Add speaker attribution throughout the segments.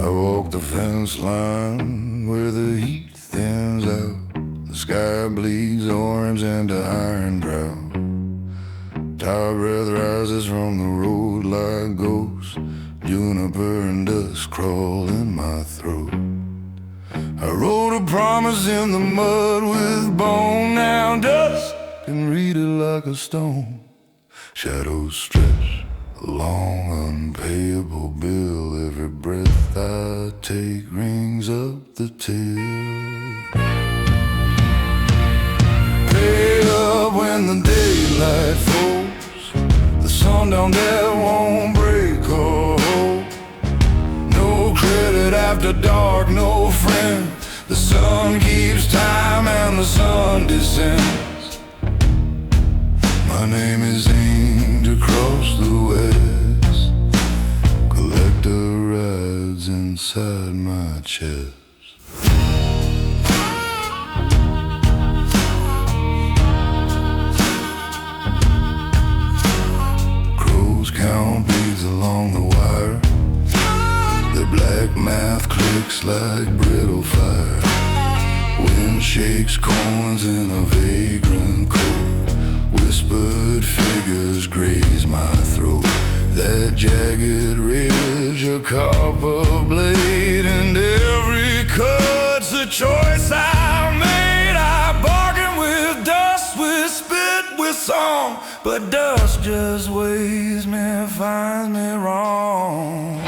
Speaker 1: I walk the fence line where the heat thins out. The sky bleeds orange into iron drought. Tower breath rises from the road like ghosts. Juniper and dust crawl in my throat. I wrote a promise in the mud with bone. Now dust can read it like a stone. Shadows stretch a long unpayable bill. Every breath I take rings up the till. Pay up when the daylight falls. The sundown debt won't break or hold. No credit after dark, no friend. The sun keeps time and the sun descends. My name is aimed across the west. Collector rides inside my chest. Crows count beads along the wire. Their black math clicks like brittle fire. Wind shakes coins in a vagrant coat. Whispered figures graze my throat. That jagged ridge, a copper blade, and every cut's a choice I made. I bargain with dust, with spit, with song, but dust just weighs me, finds me wrong.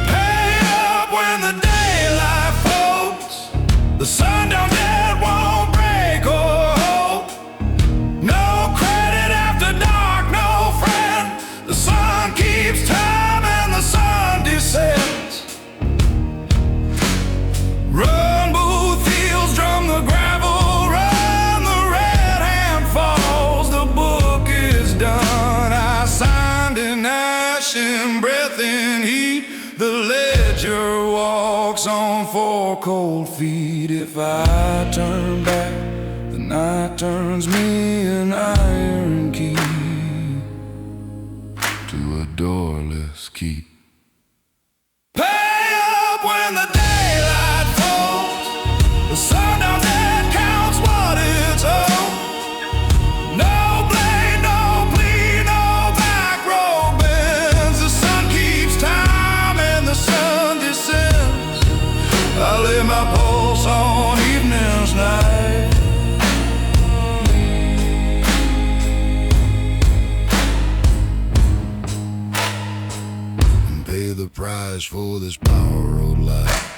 Speaker 1: Pay up when the daylight falls. The sundown debt won't break or hold. No credit after dark, no friend. The sun keeps time and the sun descends. Run both fields, drum the gravel, run, the red hand falls. The book is done. I signed in ash, in breath, in heat. The ledger walks on 4 cold feet. If I turn back, the night turns me an iron key to a doorless keep. Pay up when the daylight falls. The sundown debt counts what it's owed. No blame, no plea, no back road bends. The sun keeps time and the sun descends. I lay my pulse on evening's night. And pay the price for this power road life.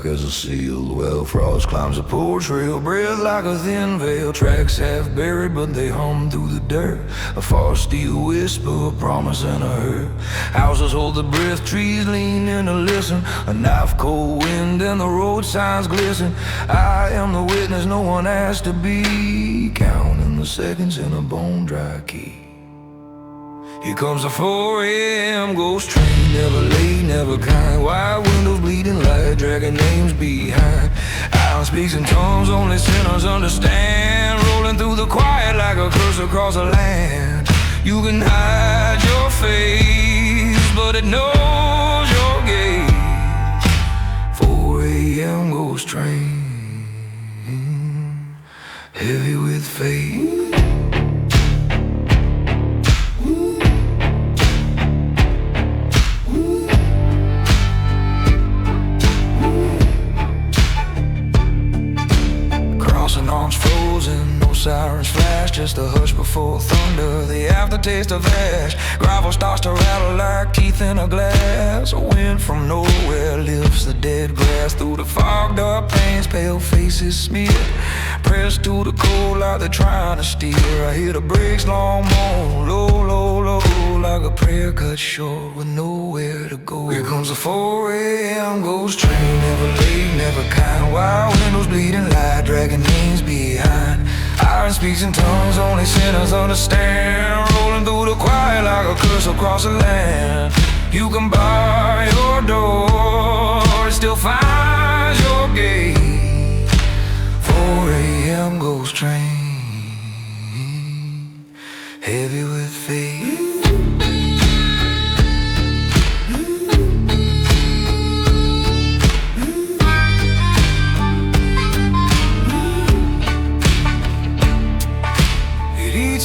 Speaker 1: As a seal, well, frost climbs a poor trail, breath like a thin veil. Tracks half buried, but they hum through the dirt. A far steel whisper, a promise and a hurt. Houses hold the breath, trees lean in to listen. A knife cold wind and the road signs glisten. I am the witness no one asked to be, counting the seconds in a bone dry key. Here comes the 4 a.m. ghost train, never late, never kind. Wide windows bleeding light, dragging names behind. Iron speaks in tongues only sinners understand. Rolling through the quiet like a curse across a land. You can hide your face, but it knows your gaze. 4 a.m. ghost train, heavy with fate. Sirens flash, just a hush before thunder. The aftertaste of ash. Gravel starts to rattle like teeth in a glass. pass. A wind from nowhere lifts the dead grass. Through the fogged up panes, pale faces smeared, pressed to the cold like they're trying to steer. I hear the brakes long moan, low, low, low, like a prayer cut short with nowhere to go. Here comes the 4 a.m. ghost train, never late, never kind. Wild windows bleeding light, dragging names behind. Iron speaks in tongues only sinners understand, rolling through the quiet like a curse across the land. You can bar your door, it still finds your gate. 4 a.m. ghost train, heavy with faith.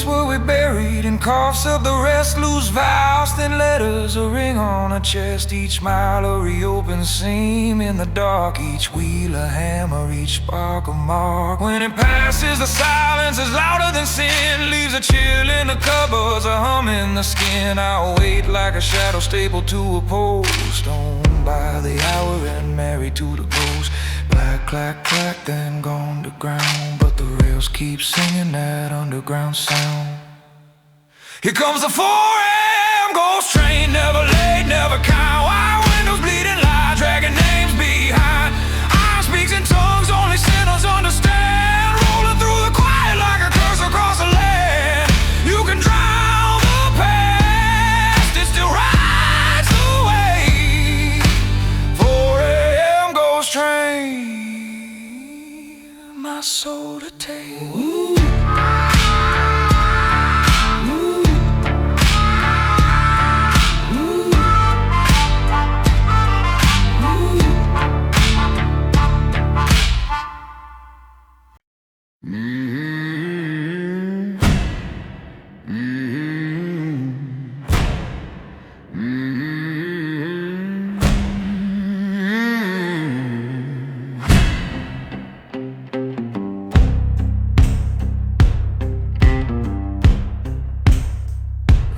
Speaker 1: What we buried and coughs of the rest, lose vows, thin letters, a ring on a chest. Each mile a reopened seam in the dark, each wheel a hammer, each spark a mark. When it passes, the silence is louder than sin, leaves a chill in the cupboards, a hum in the skin. I'll wait like a shadow stapled to a post, owned by the hour and married to the ghost. Clack, clack, clack, then gone to ground, but the rails keep singing that underground sound. Here comes the 4 a.m. ghost train, never late, never kind. Wide windows bleeding light, dragging names behind. Iron speaks in tongues only sinners understand, rolling through the quiet like a curse across the land. You can drown the past, it still rides the way. 4 a.m. ghost train, my soul to take.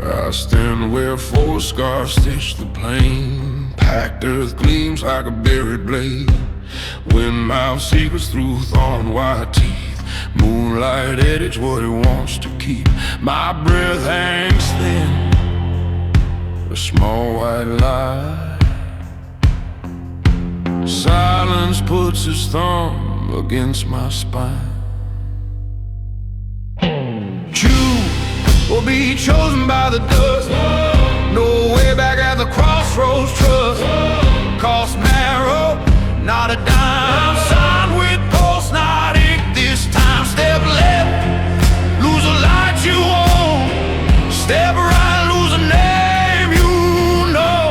Speaker 2: I stand where 4 scars stitch the plain. Packed earth gleams like a buried blade. Wind mouth secrets through thorn white teeth. Moonlight edits what it wants to keep. My breath hangs thin, a small white lie. Silence puts its thumb against my spine. Choose or be chosen by the dust. No way back at the crossroads, trust. Cost narrow, not a dime. Signed with pulse, not ink this time. Step left, lose a light you own. Step right, lose a name you know.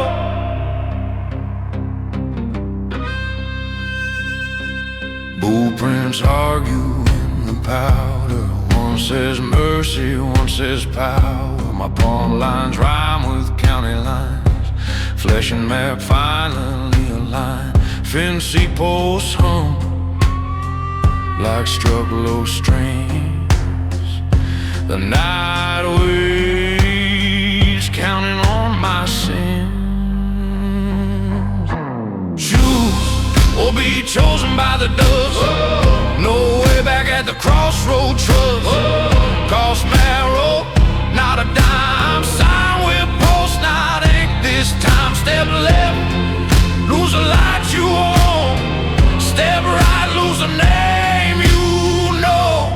Speaker 2: Blueprints argue in the powder. One says mercy, one says power. My pawn lines rhyme with county lines. Flesh and map finally align. Fancy posts hum like struck low strings. The night waits, counting on my sins. Choose or be chosen by the dust. No way back at the crossroad, trust. Cost marrow, not a dime. Sign with post, not ink this time. Step left, lose a light you own. Step right, lose a name you know.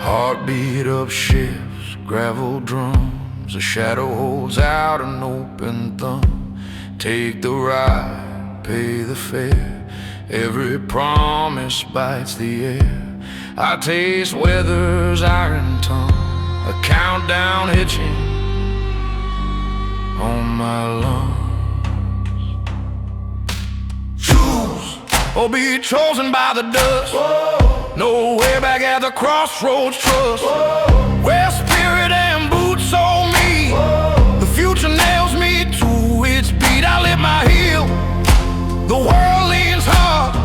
Speaker 2: Heartbeat up shifts, gravel drums. A shadow holds out an open thumb. Take the ride, pay the fare. Every promise bites the air. I taste weather's iron tongue, a countdown hitching on my lungs. Choose or be chosen by the dust. No way back at the crossroads, trust. Where spirit and boots hold me. The future nails me to its beat. I lift my heel, the world leans hard.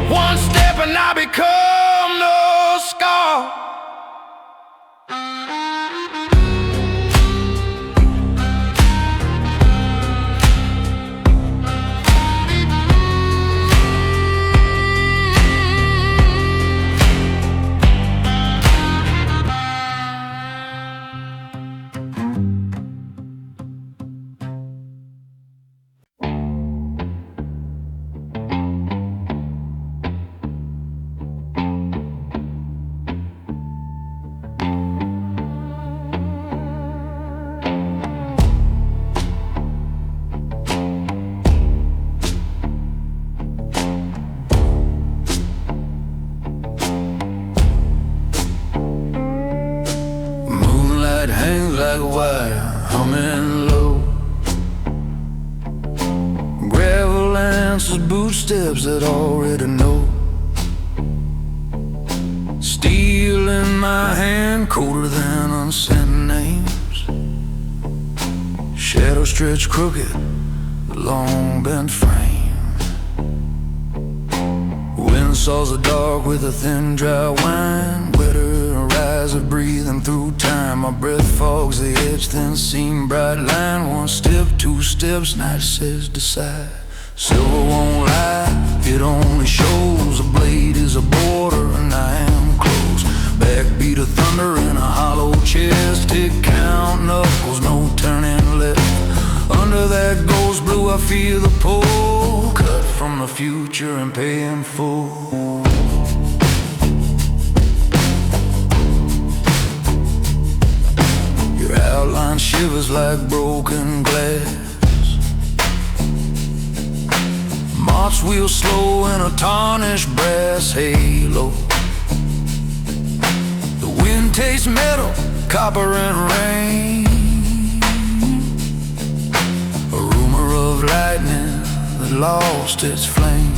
Speaker 2: One step and I become the scar.
Speaker 1: fire humming low. Gravel answers bootsteps that already know. Steel in my hand, colder than unsent names. Shadows stretch crooked, long bent frame. Wind saws the dark with a thin dry wine. Wetter rise of breathing through time. My breath fogs the edge, thin seam, bright line. One step, two steps, night says decide. Silver won't lie, it only shows. A blade is a border and I am close. Backbeat of thunder in a hollow chest. Tick count knuckles, no turning left. Under that ghost blue I feel the pull. Cut from the future and pay in full. Your outline shivers like broken glass. March wheels slow in a tarnished brass halo. The wind tastes metal, copper and rain. A rumor of lightning that lost its flame.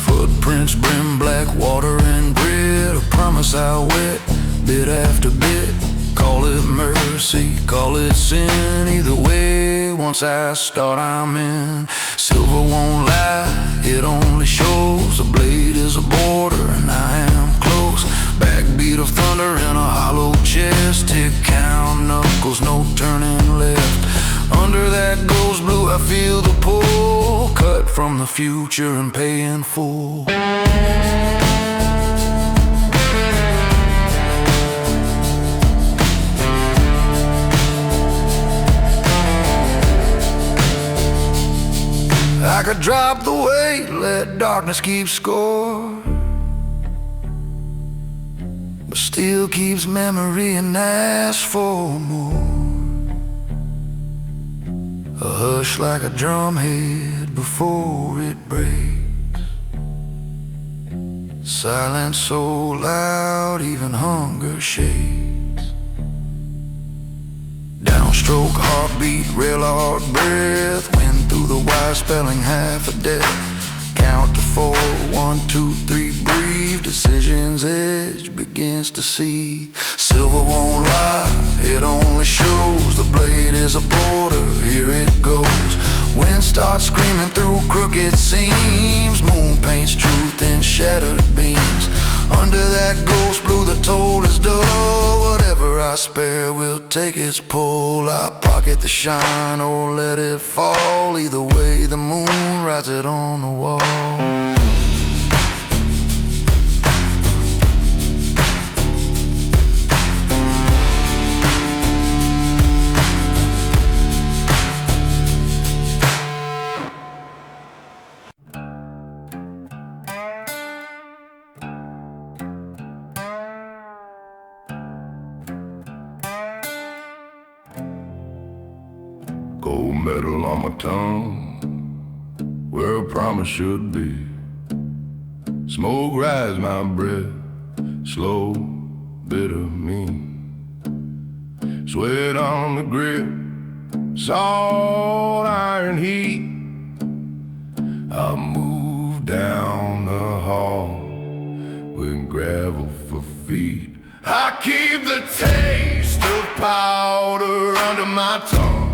Speaker 1: Footprints brim black water and grit. A promise I wet, bit after bit. Call it mercy, call it sin. Either way, once I start I'm in. Silver won't lie, it only shows. A blade is a border and I am close. Backbeat of thunder in a hollow chest. Tick count knuckles, no turning left. Under that ghost blue I feel the pull. Cut from the future and pay in full. I could drop the weight, let darkness keep score, but still keeps memory and asks for more. A hush like a drum head before it breaks. Silence so loud even hunger shakes. Downstroke, heartbeat, rail hard breath. Wind through the wire spelling half a death. Count to 4, 1, 2, 3, breathe. Decision's edge begins to see. Silver won't lie, it only shows. The blade is a border, here it goes. Wind starts screaming through crooked seams. Moon paints truth in shattered beams. Under that ghost blue the toll is dull. Whatever I spare will take its pull. I pocket the shine or let it fall. Either way the moon rides it on the wall. Gold medal on my tongue, where a promise should be. Smoke rise my breath, slow, bitter, mean. Sweat on the grip, salt iron heat. I move down the hall with gravel for feet. I keep the taste of powder under my tongue.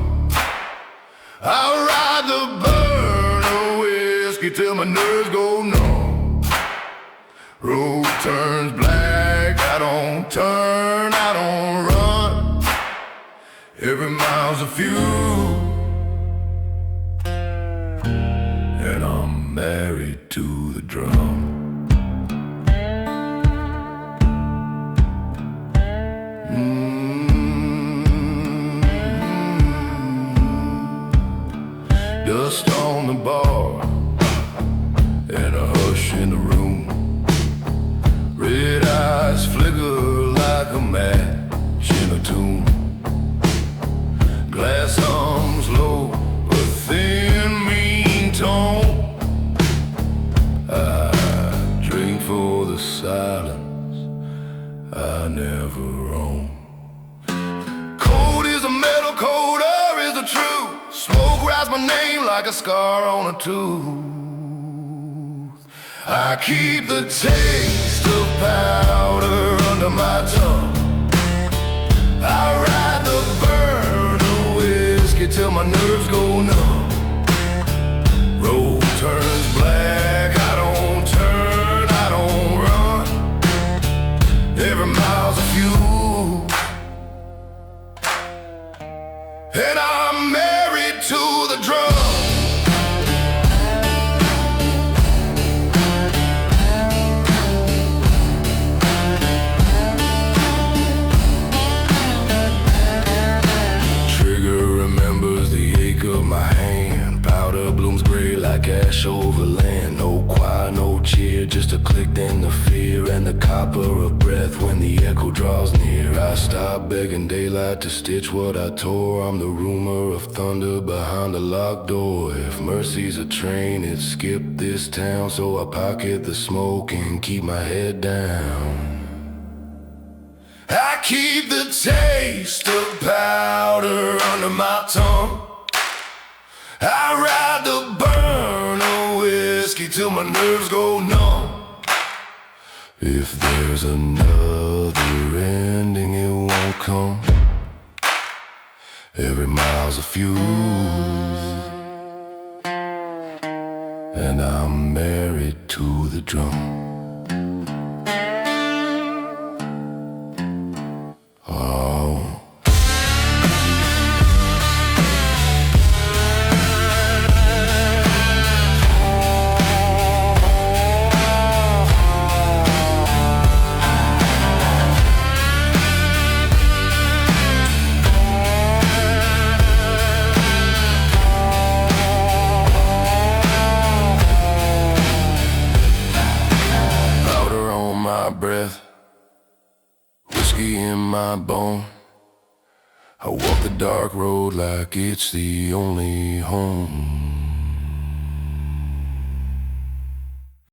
Speaker 1: I ride the burn of whiskey till my nerves go numb. Road turns black, I don't turn, I don't run. Every mile's a few, and I'm married to the drum. Dust on the bar and a hush in the room. Red eyes flicker like a match in a tomb. Glass hums low, a thin mean tone. I drink for the silence I never own. like a scar on a tooth. I keep the taste of powder under my tongue. I ride the burn of whiskey till my nerves go numb. Road turns black, I don't turn, I don't run. Every mile's a few, and I'm married to the drum. My hand, powder blooms gray like ash over land. No choir, no cheer, just a click, then the fear and the copper of breath when the echo draws near. I stop begging daylight to stitch what I tore. I'm the rumor of thunder behind a locked door. If mercy's a train, it skipped this town, so I pocket the smoke and keep my head down. I keep the taste of powder under my tongue. I ride the burn of whiskey till my nerves go numb. If there's another ending, it won't come. Every mile's a fuse, and I'm married to the drum. Breath, whiskey in my bone. I walk the dark road like it's the only home.